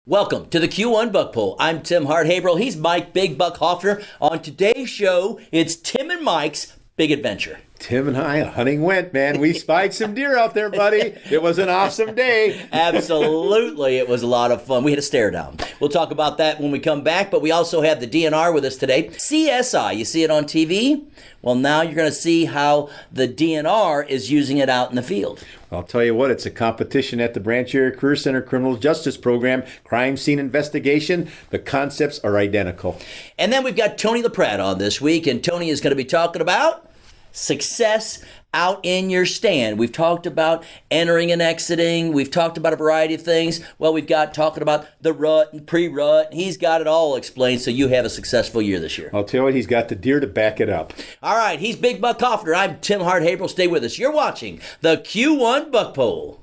Welcome to the Q1 Buck Poll. I'm Tim Hart-Haverhill. He's Mike Big Buck Hoffner. On today's show, it's Tim and Mike's Big Adventure. Tim and I, hunting went, man. We spied some deer out there, buddy. It was an awesome day. Absolutely. It was a lot of fun. We had a stare down. We'll talk about that when we come back, but we also have the DNR with us today. CSI, you see it on TV? Well, now you're going to see how the DNR is using it out in the field. I'll tell you what, it's a competition at the Branch Area Career Center Criminal Justice Program, crime scene investigation. The concepts are identical. And then we've got Tony LaPrade on this week, and Tony is going to be talking about success out in your stand. We've talked about entering and exiting. We've talked about a variety of things. Well, we've got talking about the rut and pre-rut. He's got it all explained so you have a successful year this year. I'll tell you what, he's got the deer to back it up. All right, he's Big Buck Hoffner. I'm Tim Hart-Haverhill. Stay with us. You're watching the Q1 Buck Poll.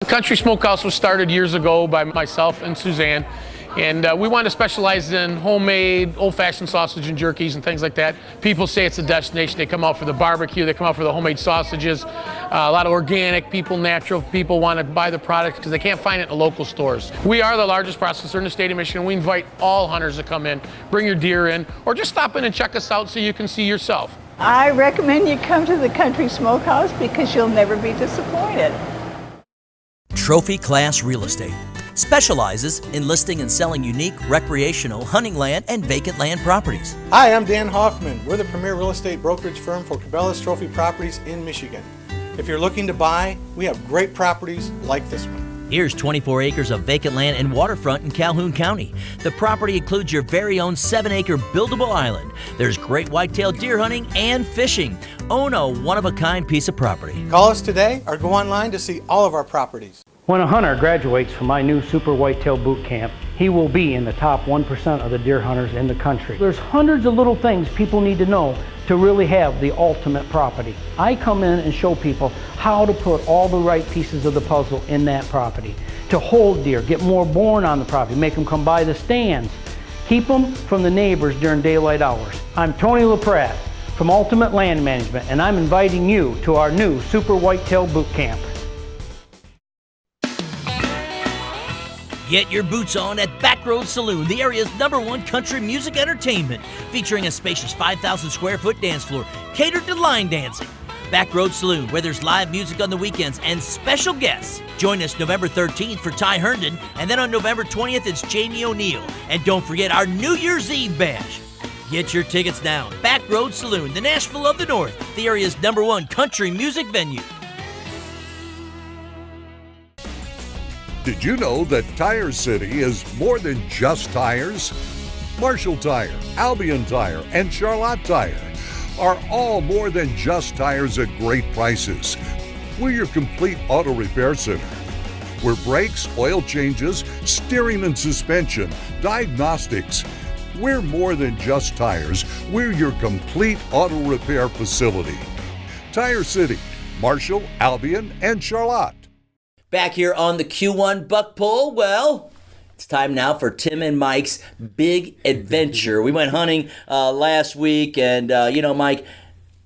Country Smokehouse was started years ago by myself and Suzanne, and we want to specialize in homemade, old-fashioned sausage and jerkies and things like that. People say it's a destination. They come out for the barbecue, they come out for the homemade sausages. A lot of organic people, natural people want to buy the product because they can't find it in the local stores. We are the largest processor in the state of Michigan. We invite all hunters to come in, bring your deer in, or just stop in and check us out so you can see yourself. I recommend you come to the Country Smokehouse because you'll never be disappointed. Trophy Class Real Estate specializes in listing and selling unique recreational, hunting land, and vacant land properties. Hi, I'm Dan Hoffman. We're the premier real estate brokerage firm for Cabela's Trophy Properties in Michigan. If you're looking to buy, we have great properties like this one. Here's 24 acres of vacant land and waterfront in Calhoun County. The property includes your very own 7-acre buildable island. There's great whitetail deer hunting and fishing. Own a one-of-a-kind piece of property. Call us today or go online to see all of our properties. When a hunter graduates from my new Super Whitetail Boot Camp, he will be in the top 1% of the deer hunters in the country. There's hundreds of little things people need to know to really have the ultimate property. I come in and show people how to put all the right pieces of the puzzle in that property. To hold deer, get more born on the property, make them come by the stands, keep them from the neighbors during daylight hours. I'm Tony LaPrade from Ultimate Land Management, and I'm inviting you to our new Super Whitetail Boot Camp. Get your boots on at Backroad Saloon, the area's #1 country music entertainment, featuring a spacious 5,000 square foot dance floor catered to line dancing. Backroad Saloon, where there's live music on the weekends and special guests. Join us November 13th for Ty Herndon, and then on November 20th it's Jamie O'Neill. And don't forget our New Year's Eve bash. Get your tickets now. Backroad Saloon, the Nashville of the North, the area's #1 country music venue. Did you know that Tire City is more than just tires? Marshall Tire, Albion Tire, and Charlotte Tire are all more than just tires at great prices. We're your complete auto repair center. We're brakes, oil changes, steering and suspension, diagnostics. We're more than just tires. We're your complete auto repair facility. Tire City, Marshall, Albion, and Charlotte. Back here on the Q1 Buck Poll, well, it's time now for Tim and Mike's Big Adventure. We went hunting last week, and, Mike,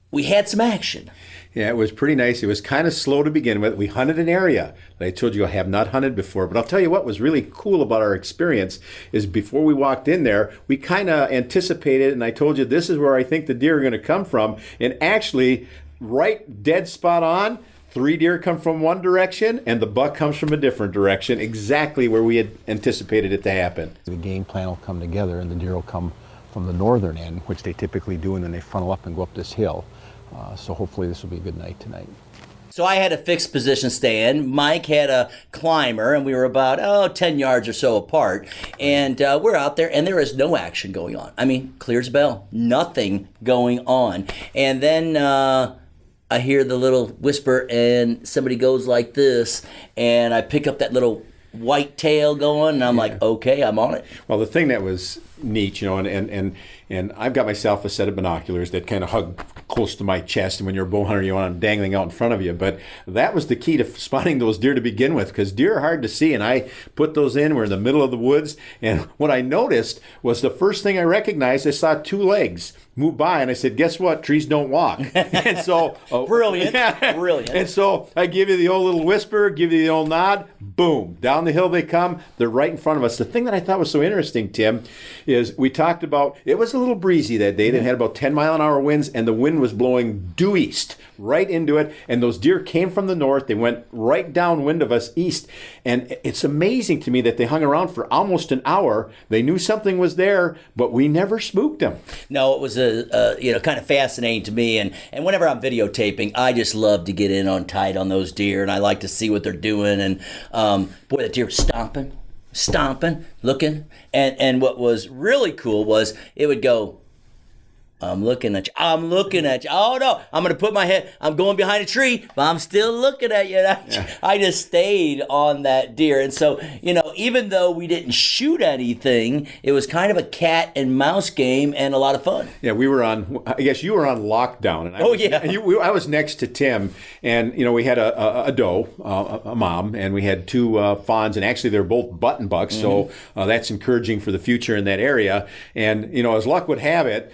we had some action. Yeah, it was pretty nice. It was kind of slow to begin with. We hunted an area that I told you I have not hunted before. But I'll tell you what was really cool about our experience is before we walked in there, we kind of anticipated, and I told you this is where I think the deer are going to come from. And actually, right dead spot on, 3 deer come from one direction, and the buck comes from a different direction, exactly where we had anticipated it to happen. The game plan will come together, and the deer will come from the northern end, which they typically do, and then they funnel up and go up this hill. So hopefully this will be a good night tonight. So I had a fixed position stand. Mike had a climber, and we were about 10 yards or so apart. And we're out there, and there is no action going on. I mean, clear as a bell, nothing going on. And then I hear the little whisper, and somebody goes like this, and I pick up that little white tail going, and I'm like, okay, I'm on it. Well, the thing that was neat, and I've got myself a set of binoculars that kind of hug close to my chest, and when you're a bow hunter, you want them dangling out in front of you. But that was the key to spotting those deer to begin with, because deer are hard to see, and I put those in. We're in the middle of the woods, and what I noticed was the first thing I recognized, I saw two legs move by, and I said, guess what? Trees don't walk. And so Brilliant. Brilliant. And so I give you the old little whisper, give you the old nod, boom, down the hill they come. They're right in front of us. The thing that I thought was so interesting, Tim, is we talked about, it was a little breezy that day. They had about 10-mile-an-hour winds, and the wind was blowing due east right into it, and those deer came from the north. They went right downwind of us east, and it's amazing to me that they hung around for almost an hour. They knew something was there, but we never spooked them. No, it was kind of fascinating to me, and whenever I'm videotaping, I just love to get in on tight on those deer, and I like to see what they're doing. And boy, the deer was stomping, looking, and what was really cool was it would go, I'm looking at you. Oh no, I'm going to put my head, I'm going behind a tree, but I'm still looking at you. I just stayed on that deer. And so, even though we didn't shoot anything, it was kind of a cat and mouse game and a lot of fun. Yeah, I guess you were on lockdown. And I was next to Tim, and, we had a doe, a mom, and we had two fawns, and actually they're both button bucks, so that's encouraging for the future in that area. And, as luck would have it,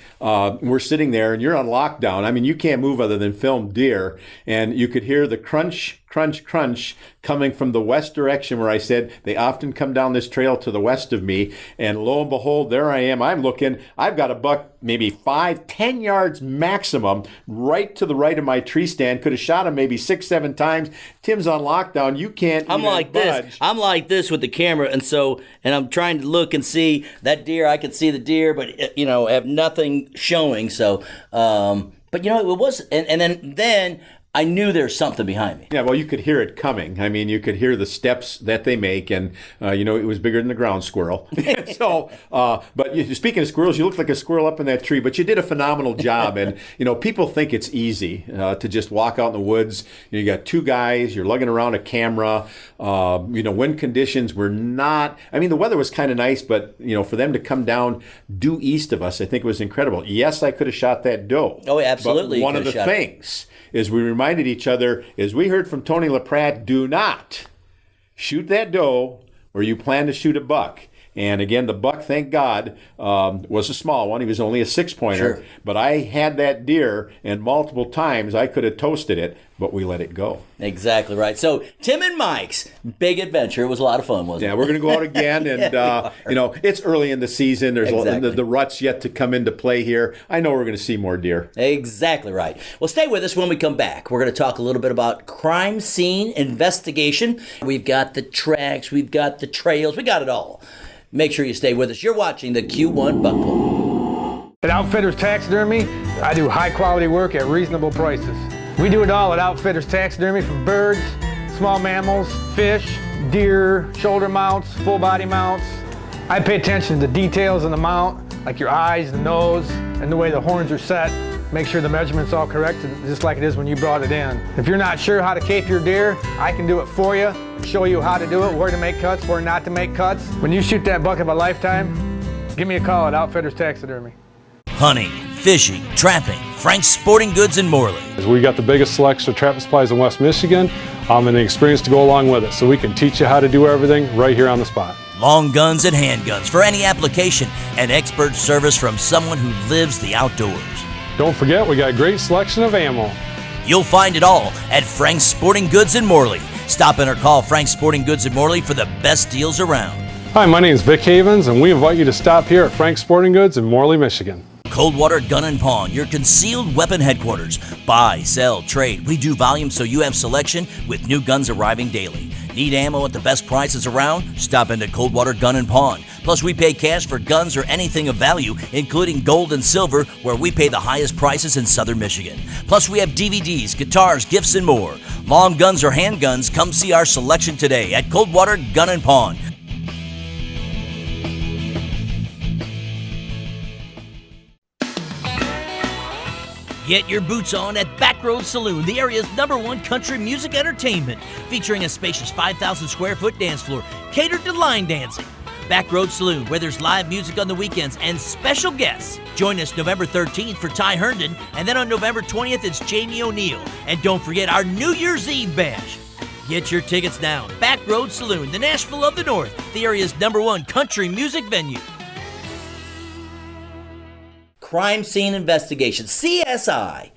we're sitting there, and you're on lockdown. I mean, you can't move other than film deer, and you could hear the crunch, crunch, crunch coming from the west direction, where I said they often come down this trail to the west of me. And lo and behold, there I am. I'm looking. I've got a buck maybe 5-10 yards maximum right to the right of my tree stand. Could have shot him maybe 6-7 times. Tim's on lockdown. You can't I'm like budge. This. I'm like this with the camera, and I'm trying to look and see that deer. I can see the deer, but have nothing showing. So, but it was, and then I knew there's something behind me. Yeah, well, you could hear it coming. I mean, you could hear the steps that they make, and it was bigger than the ground squirrel. So, but speaking of squirrels, you looked like a squirrel up in that tree, but you did a phenomenal job. And people think it's easy to just walk out in the woods. You got two guys, you're lugging around a camera. Wind conditions were not. I mean, the weather was kind of nice, but for them to come down due east of us, I think it was incredible. Yes, I could have shot that doe. Oh, absolutely. But one of the things is we reminded each other, as we heard from Tony LaPratte, do not shoot that doe or you plan to shoot a buck. And again, the buck, thank God, was a small one. He was only a 6-pointer. Sure. But I had that deer, and multiple times I could have toasted it, but we let it go. Exactly right. So Tim and Mike's big adventure. It was a lot of fun, wasn't it? Yeah, we're going to go out again, and it's early in the season. There's the rut's yet to come into play here. I know we're going to see more deer. Exactly right. Well, stay with us when we come back. We're going to talk a little bit about crime scene investigation. We've got the tracks, we've got the trails, we got it all. Make sure you stay with us. You're watching the Q1 Buck Pull. At Outfitters Taxidermy, I do high-quality work at reasonable prices. We do it all at Outfitters Taxidermy, from birds, small mammals, fish, deer, shoulder mounts, full-body mounts. I pay attention to the details in the mount, like your eyes, the nose, and the way the horns are set. Make sure the measurement's all correct, just like it is when you brought it in. If you're not sure how to cape your deer, I can do it for you, show you how to do it, where to make cuts, where not to make cuts. When you shoot that buck of a lifetime, give me a call at Outfitters Taxidermy. Hunting, fishing, trapping, Frank's Sporting Goods in Morley. We got the biggest selection of trapping supplies in West Michigan, and the experience to go along with it, so we can teach you how to do everything right here on the spot. Long guns and handguns for any application, and expert service from someone who lives the outdoors. Don't forget, we got a great selection of ammo. You'll find it all at Frank's Sporting Goods in Morley. Stop in or call Frank's Sporting Goods in Morley for the best deals around. Hi, my name is Vic Havens, and we invite you to stop here at Frank's Sporting Goods in Morley, Michigan. Coldwater Gun and Pawn, your concealed weapon headquarters. Buy, sell, trade. We do volume so you have selection with new guns arriving daily. Need ammo at the best prices around? Stop into Coldwater Gun and Pawn. Plus, we pay cash for guns or anything of value, including gold and silver, where we pay the highest prices in southern Michigan. Plus, we have DVDs, guitars, gifts, and more. Long guns or handguns, come see our selection today at Coldwater Gun and Pawn. Get your boots on at Backroad Saloon, the area's #1 country music entertainment, featuring a spacious 5,000 square foot dance floor catered to line dancing. Backroad Saloon, where there's live music on the weekends and special guests. Join us November 13th for Ty Herndon, and then on November 20th it's Jamie O'Neill. And don't forget our New Year's Eve bash. Get your tickets now. Backroad Saloon, the Nashville of the North, the area's #1 country music venue. Crime Scene Investigation, CSI.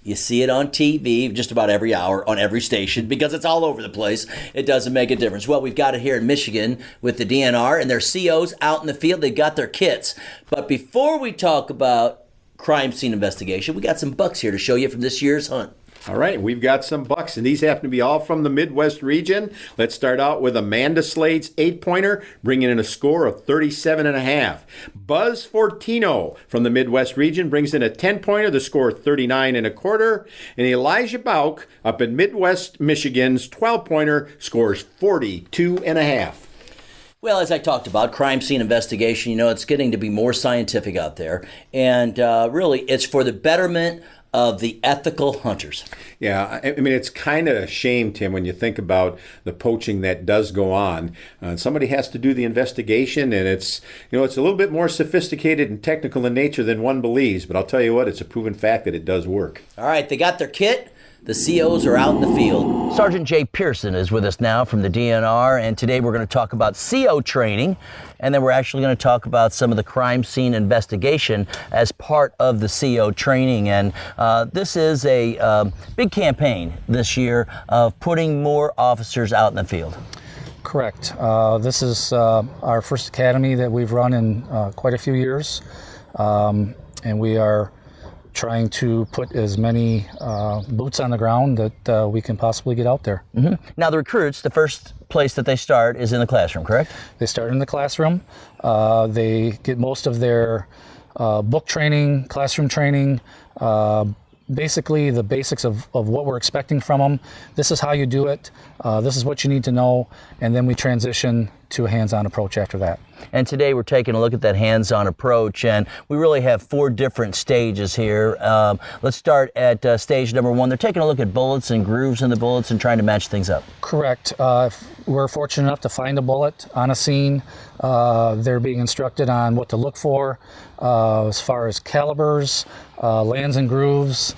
You see it on TV just about every hour on every station because it's all over the place. It doesn't make a difference. Well, we've got it here in Michigan with the DNR and their COs out in the field. They got their kits. But before we talk about Crime Scene Investigation, we got some bucks here to show you from this year's hunt. All right, we've got some bucks, and these happen to be all from the Midwest region. Let's start out with Amanda Slade's 8-pointer, bringing in a score of 37.5. Buzz Fortino from the Midwest region brings in a 10-pointer, the score 39.25. And Elijah Bauk up in Midwest Michigan's 12-pointer scores 42.5. Well, as I talked about, crime scene investigation, it's getting to be more scientific out there. And really, it's for the betterment of the ethical hunters. Yeah, I mean, it's kind of a shame, Tim, when you think about the poaching that does go on. Somebody has to do the investigation, and it's a little bit more sophisticated and technical in nature than one believes. But I'll tell you what, it's a proven fact that it does work. All right, they got their kit. The COs are out in the field. Sergeant Jay Pearson is with us now from the DNR, and today we're going to talk about CO training, and then we're actually going to talk about some of the crime scene investigation as part of the CO training. And this is a big campaign this year of putting more officers out in the field. Correct. This is our first academy that we've run in quite a few years, and we are trying to put as many boots on the ground that we can possibly get out there. Mm-hmm. Now the recruits, the first place that they start is in the classroom, correct? They start in the classroom. They get most of their book training, classroom training, basically the basics of what we're expecting from them. This is how you do it. This is what you need to know. And then we transition to a hands-on approach after that. And today we're taking a look at that hands-on approach, and we really have 4 different stages here. Let's start at stage number 1. They're taking a look at bullets and grooves in the bullets and trying to match things up. Correct. If we're fortunate enough to find a bullet on a scene, they're being instructed on what to look for as far as calibers, lands and grooves,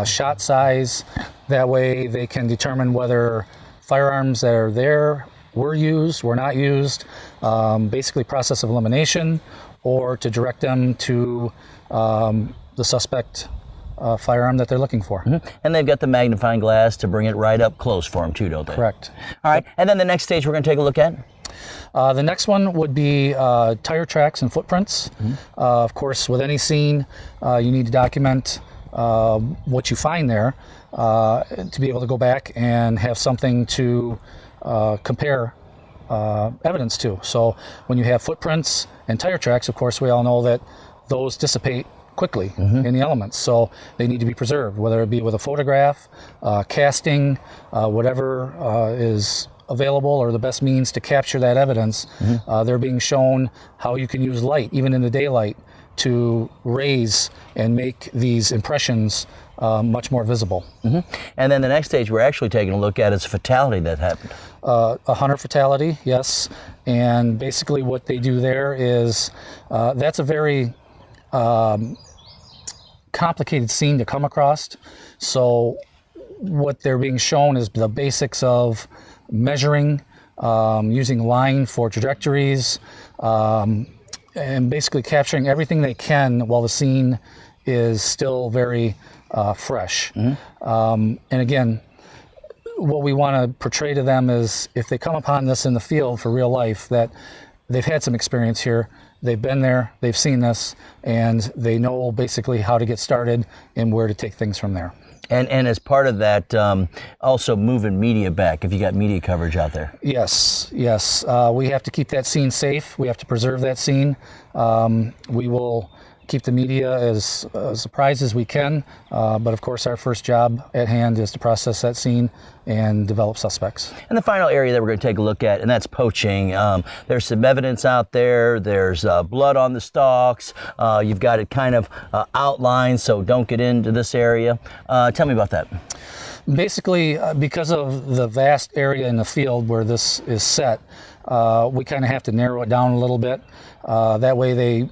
shot size. That way they can determine whether firearms that are there were used, were not used, basically process of elimination, or to direct them to the suspect firearm that they're looking for. Mm-hmm. And they've got the magnifying glass to bring it right up close for them too, don't they? Correct. All right, and then the next stage we're going to take a look at? The next one would be tire tracks and footprints. Mm-hmm. Of course, with any scene, you need to document what you find there to be able to go back and have something to compare evidence to. So when you have footprints and tire tracks, of course, we all know that those dissipate quickly in the elements. So they need to be preserved, whether it be with a photograph, casting, whatever is available or the best means to capture that evidence. They're being shown how you can use light, even in the daylight, to raise and make these impressions much more visible. And then the next stage we're actually taking a look at is a fatality that happened. A hunter fatality, yes. And basically what they do there is, that's a very complicated scene to come across. So what they're being shown is the basics of measuring, using line for trajectories, and basically capturing everything they can while the scene is still very fresh. And again, what we want to portray to them is if they come upon this in the field for real life, that they've had some experience here, they've been there, they've seen this, and they know basically how to get started and where to take things from there. And as part of that, also moving media back, if you got media coverage out there. Yes. We have to keep that scene safe. We have to preserve that scene. We will keep the media as surprised as we can, but of course our first job at hand is to process that scene and develop suspects. And the final area that we're going to take a look at, and that's poaching. There's some evidence out there. There's blood on the stalks. You've got it kind of outlined, so don't get into this area. Tell me about that. Basically, because of the vast area in the field where this is set, we kind of have to narrow it down a little bit. That way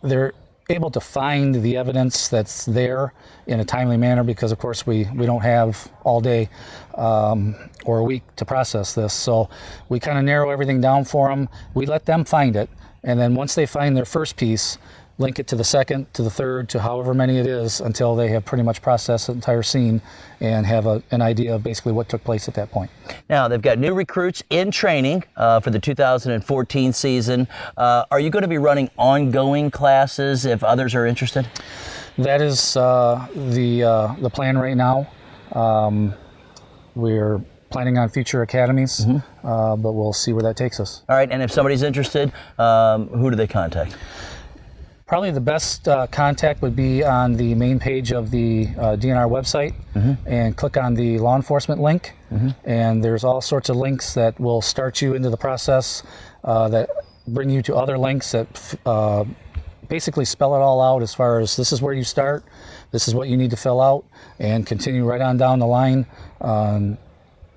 they're able to find the evidence that's there in a timely manner, because of course we don't have all day or a week to process this. So we kind of narrow everything down for them. We let them find it, and then once they find their first piece, link it to the second, to the third, to however many it is, until they have pretty much processed the entire scene and have an idea of basically what took place at that point. Now, they've got new recruits in training for the 2014 season. Are you going to be running ongoing classes if others are interested? That is the plan right now. We're planning on future academies, but we'll see where that takes us. All right, and if somebody's interested, who do they contact? Probably the best contact would be on the main page of the DNR website, and click on the law enforcement link. And there's all sorts of links that will start you into the process, that bring you to other links that basically spell it all out as far as this is where you start, this is what you need to fill out, and continue right on down the line.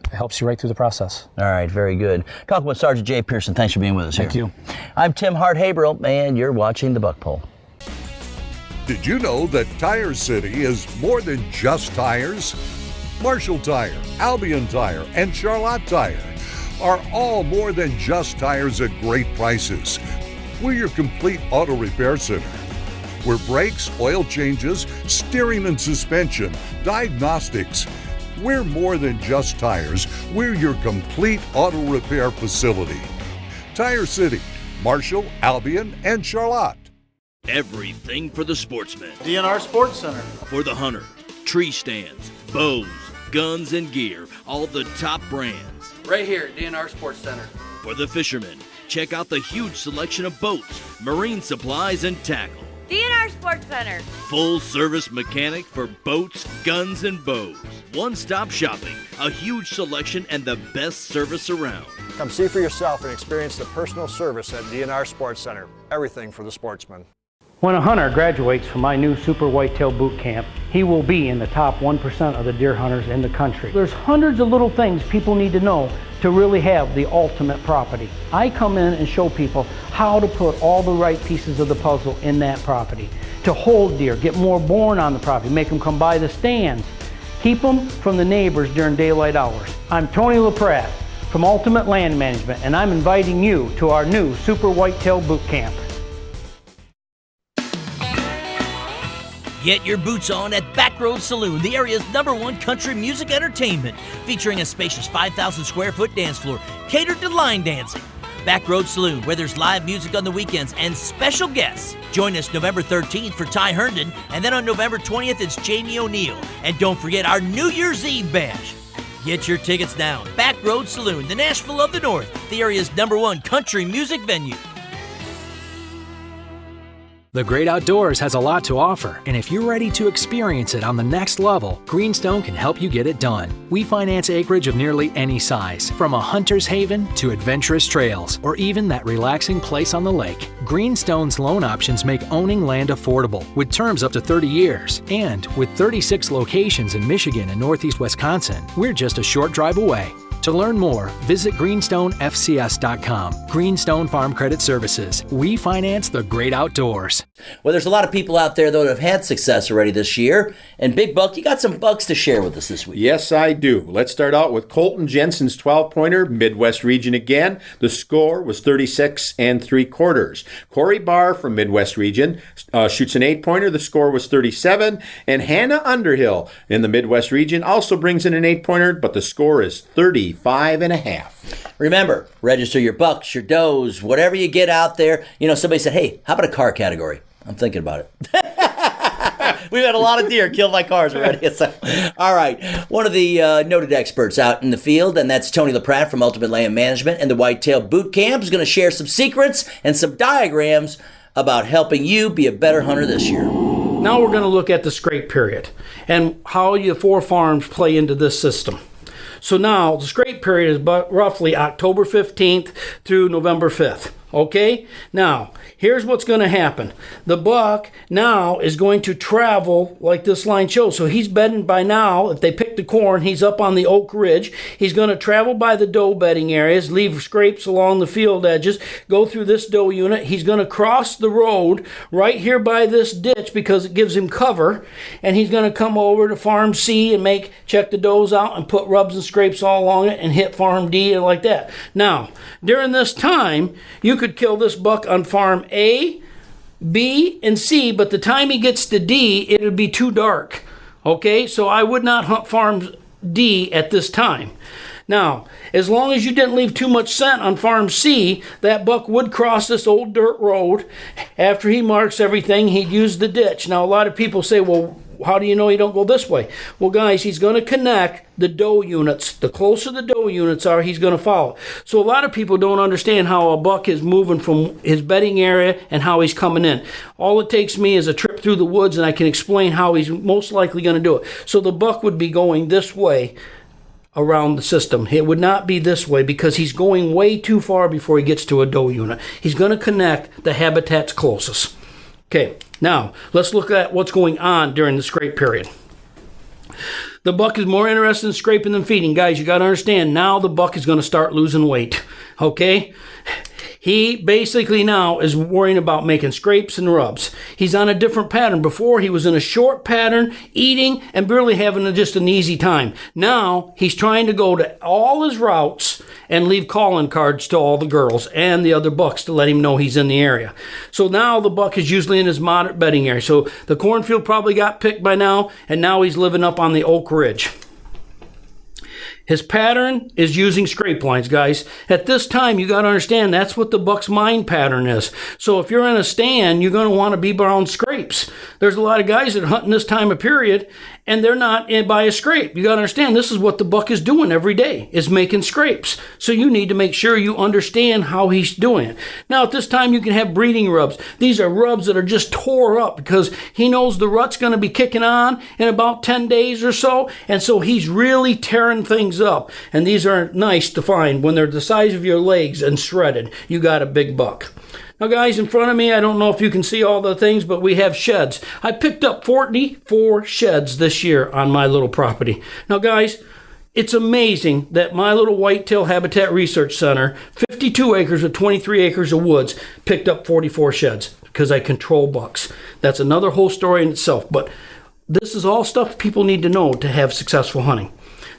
It helps you right through the process. All right, very good. Talking with Sergeant Jay Pearson. Thanks for being with us here. Thank you. I'm Tim Hart-Haberl, and you're watching The Buck Poll. Did you know that Tire City is more than just tires? Marshall Tire, Albion Tire, and Charlotte Tire are all more than just tires at great prices. We're your complete auto repair center. We're brakes, oil changes, steering and suspension, diagnostics. We're more than just tires. We're your complete auto repair facility. Tire City, Marshall, Albion, and Charlotte. Everything for the sportsman. DNR Sports Center. For the hunter, tree stands, bows, guns, and gear, all the top brands. Right here at DNR Sports Center. For the fisherman, check out the huge selection of boats, marine supplies, and tackle. DNR Sports Center. Full service mechanic for boats, guns, and bows. One-stop shopping, a huge selection, and the best service around. Come see for yourself and experience the personal service at DNR Sports Center. Everything for the sportsman. When a hunter graduates from my new Super Whitetail Boot Camp, he will be in the top 1% of the deer hunters in the country. There's hundreds of little things people need to know to really have the ultimate property. I come in and show people how to put all the right pieces of the puzzle in that property, to hold deer, get more born on the property, make them come by the stands, keep them from the neighbors during daylight hours. I'm Tony LaPratt from Ultimate Land Management, and I'm inviting you to our new Super Whitetail Boot Camp. Get your boots on at Backroad Saloon, the area's #1 country music entertainment, featuring a spacious 5,000 square foot dance floor catered to line dancing. Backroad Saloon, where there's live music on the weekends and special guests. Join us November 13th for Ty Herndon, and then on November 20th it's Jamie O'Neill. And don't forget our New Year's Eve bash. Get your tickets now. Backroad Saloon, the Nashville of the North, the area's #1 country music venue. The great outdoors has a lot to offer, and if you're ready to experience it on the next level, Greenstone can help you get it done. We finance acreage of nearly any size, from a hunter's haven to adventurous trails, or even that relaxing place on the lake. Greenstone's loan options make owning land affordable, with terms up to 30 years. And with 36 locations in Michigan and Northeast Wisconsin, we're just a short drive away. To learn more, visit greenstonefcs.com. Greenstone Farm Credit Services. We finance the great outdoors. Well, there's a lot of people out there, though, that have had success already this year. And Big Buck, you got some bucks to share with us this week. Yes, I do. Let's start out with Colton Jensen's 12-pointer, Midwest region again. The score was 36 3/4. Corey Barr from Midwest region shoots an 8-pointer. The score was 37. And Hannah Underhill in the Midwest region also brings in an 8-pointer, but the score is 35.5. Remember, register your bucks, your does, whatever you get out there. You know, somebody said, hey, how about a car category? I'm thinking about it. We've had a lot of deer killed by cars already. So. All right. One of the noted experts out in the field, and that's Tony LaPratte from Ultimate Land Management and the Whitetail Boot Camp, is going to share some secrets and some diagrams about helping you be a better hunter this year. Now we're going to look at the scrape period and how your 4 farms play into this system. So now the scrape period is roughly October 15th through November 5th. Okay, now here's what's going to happen. The buck now is going to travel like this line shows. So he's bedding by now. If they pick the corn, he's up on the oak ridge. He's going to travel by the doe bedding areas, leave scrapes along the field edges, go through this doe unit. He's going to cross the road right here by this ditch because it gives him cover, and he's going to come over to Farm C and check the does out and put rubs and scrapes all along it and hit Farm D and like that. Now, during this time, you could kill this buck on Farm A, B, and C, but the time he gets to D, it would be too dark. Okay, so I would not hunt Farm D at this time. Now, as long as you didn't leave too much scent on Farm C, that buck would cross this old dirt road. After he marks everything, he'd use the ditch. Now, a lot of people say, well, how do you know you don't go this way? Well, guys, he's going to connect the doe units. The closer the doe units are, he's going to follow. So a lot of people don't understand how a buck is moving from his bedding area and how he's coming in. All it takes me is a trip through the woods, and I can explain how he's most likely going to do it. So the buck would be going this way around the system. It would not be this way because he's going way too far before he gets to a doe unit. He's going to connect the habitats closest. Okay, now let's look at what's going on during the scrape period. The buck is more interested in scraping than feeding. Guys, you got to understand, now the buck is going to start losing weight. Okay? He basically now is worrying about making scrapes and rubs. He's on a different pattern. Before, he was in a short pattern, eating, and barely having just an easy time. Now, he's trying to go to all his routes and leave calling cards to all the girls and the other bucks to let him know he's in the area. So now the buck is usually in his moderate bedding area. So the cornfield probably got picked by now, and now he's living up on the oak ridge. His pattern is using scrape lines, guys. At this time, you got to understand that's what the buck's mind pattern is. So if you're in a stand, you're going to want to be around scrapes. There's a lot of guys that are hunting this time of period, and they're not in by a scrape. You got to understand this is what the buck is doing every day, is making scrapes. So you need to make sure you understand how he's doing it. Now, at this time, you can have breeding rubs. These are rubs that are just tore up because he knows the rut's going to be kicking on in about 10 days or so, and so he's really tearing things up. And these are nice to find when they're the size of your legs and shredded. You got a big buck. Now, guys, in front of me, I don't know if you can see all the things, but we have sheds. I picked up 44 sheds this year on my little property. Now, guys, it's amazing that my little Whitetail Habitat Research Center, 52 acres with 23 acres of woods, picked up 44 sheds because I control bucks. That's another whole story in itself, but this is all stuff people need to know to have successful hunting.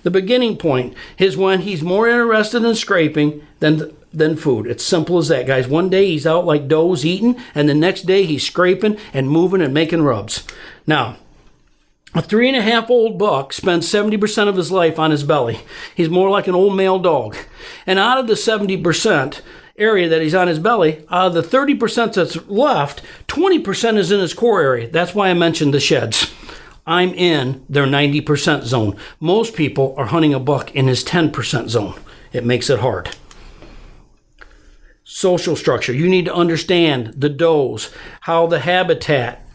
The beginning point is when he's more interested in scraping than food. It's simple as that, guys. One day he's out like does eating, and the next day he's scraping and moving and making rubs. Now, a 3.5-year-old buck spends 70% of his life on his belly. He's more like an old male dog. And out of the 70% area that he's on his belly, out of the 30% that's left, 20% is in his core area. That's why I mentioned the sheds. I'm in their 90% zone. Most people are hunting a buck in his 10% zone. It makes it hard. Social structure. You need to understand the does, how the habitat,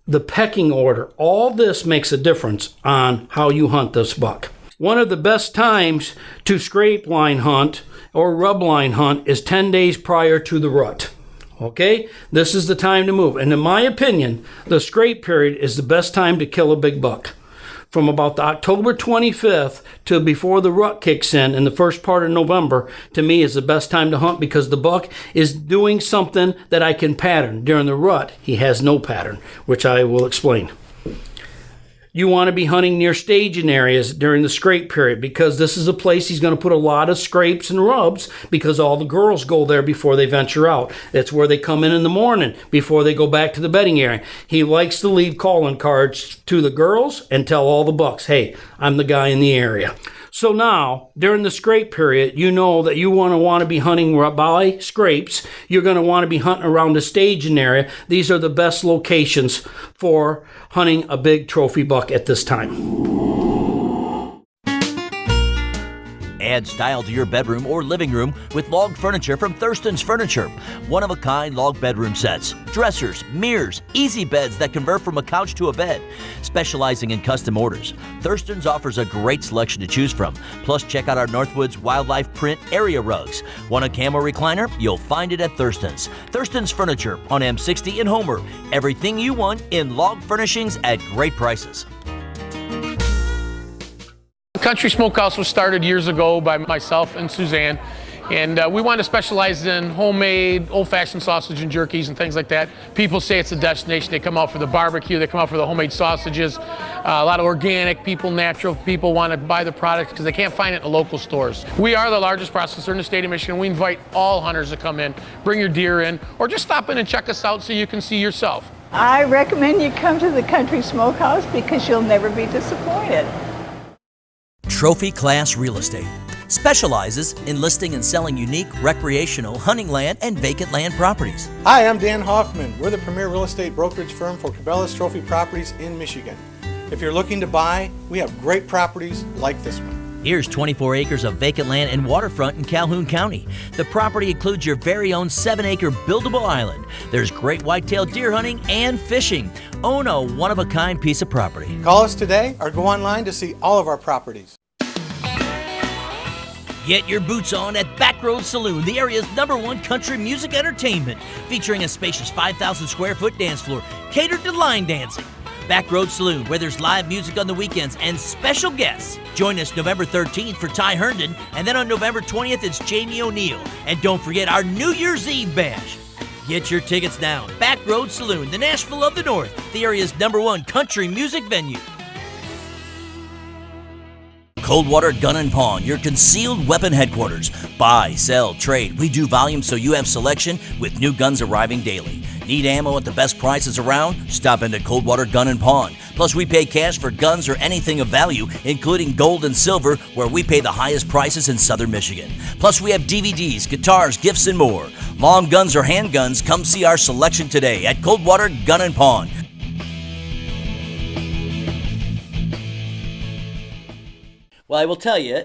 the pecking order, all this makes a difference on how you hunt this buck. One of the best times to scrape line hunt or rub line hunt is 10 days prior to the rut. Okay, this is the time to move. And in my opinion, the scrape period is the best time to kill a big buck. From about the October 25th to before the rut kicks in the first part of November, to me is the best time to hunt because the buck is doing something that I can pattern. During the rut, he has no pattern, which I will explain. You want to be hunting near staging areas during the scrape period because this is a place he's going to put a lot of scrapes and rubs because all the girls go there before they venture out. That's where they come in the morning before they go back to the bedding area. He likes to leave calling cards to the girls and tell all the bucks, hey, I'm the guy in the area. So now, during the scrape period, you know that you want to be hunting by scrapes. You're going to want to be hunting around the staging area. These are the best locations for hunting a big trophy buck at this time. Add style to your bedroom or living room with log furniture from Thurston's Furniture. One-of-a-kind log bedroom sets, dressers, mirrors, easy beds that convert from a couch to a bed. Specializing in custom orders, Thurston's offers a great selection to choose from. Plus, check out our Northwoods Wildlife Print area rugs. Want a camel recliner? You'll find it at Thurston's. Thurston's Furniture on M60 in Homer. Everything you want in log furnishings at great prices. Country Smokehouse was started years ago by myself and Suzanne, and we want to specialize in homemade old-fashioned sausage and jerkies and things like that. People say it's a destination. They come out for the barbecue, they come out for the homemade sausages. A lot of organic people, natural people want to buy the product because they can't find it in the local stores. We are the largest processor in the state of Michigan. We invite all hunters to come in, bring your deer in, or just stop in and check us out so you can see yourself. I recommend you come to the Country Smokehouse because you'll never be disappointed. Trophy Class Real Estate specializes in listing and selling unique recreational, hunting land, and vacant land properties. Hi, I'm Dan Hoffman. We're the premier real estate brokerage firm for Cabela's Trophy Properties in Michigan. If you're looking to buy, we have great properties like this one. Here's 24 acres of vacant land and waterfront in Calhoun County. The property includes your very own 7-acre buildable island. There's great whitetail deer hunting and fishing. Own a one-of-a-kind piece of property. Call us today or go online to see all of our properties. Get your boots on at Backroad Saloon, the area's #1 country music entertainment, featuring a spacious 5,000 square foot dance floor catered to line dancing. Backroad Saloon, where there's live music on the weekends and special guests. Join us November 13th for Ty Herndon, and then on November 20th it's Jamie O'Neill. And don't forget our New Year's Eve bash. Get your tickets now. Backroad Saloon, the Nashville of the North, the area's #1 country music venue. Coldwater Gun & Pawn, your concealed weapon headquarters. Buy, sell, trade. We do volume so you have selection with new guns arriving daily. Need ammo at the best prices around? Stop into Coldwater Gun & Pawn. Plus, we pay cash for guns or anything of value, including gold and silver, where we pay the highest prices in southern Michigan. Plus, we have DVDs, guitars, gifts, and more. Long guns or handguns, come see our selection today at Coldwater Gun & Pawn. Well, I will tell you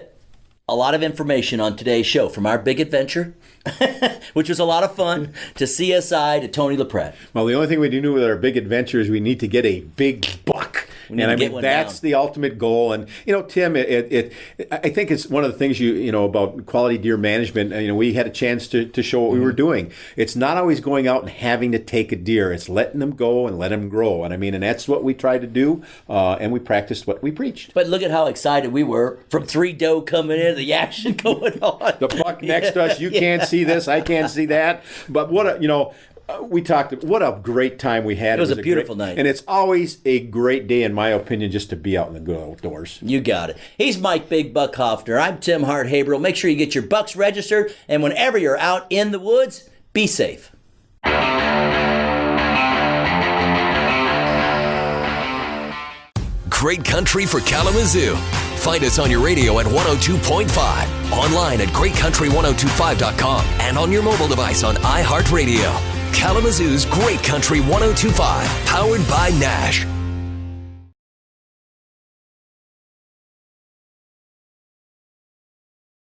a lot of information on today's show, from our big adventure, which was a lot of fun, to CSI, to Tony LaPrette. Well, the only thing we do with our big adventure is we need to get a big buck. And I mean, that's the ultimate goal. And, Tim, I think it's one of the things about quality deer management. We had a chance to show what we were doing. It's not always going out and having to take a deer. It's letting them go and let them grow. And that's what we try to do. And we practiced what we preached. But look at how excited we were from 3 doe coming in, the action going on. The buck next to us, you can't see this, I can't see that. But we talked, what a great time we had. It was a beautiful night. And it's always a great day, in my opinion, just to be out in the good outdoors. You got it. He's Mike Big Buck Hoffner. I'm Tim Hart Haberl. Make sure you get your bucks registered, and whenever you're out in the woods, be safe. Great country for Kalamazoo. Find us on your radio at 102.5, online at greatcountry1025.com, and on your mobile device on iHeartRadio. Kalamazoo's Great Country 1025, powered by Nash.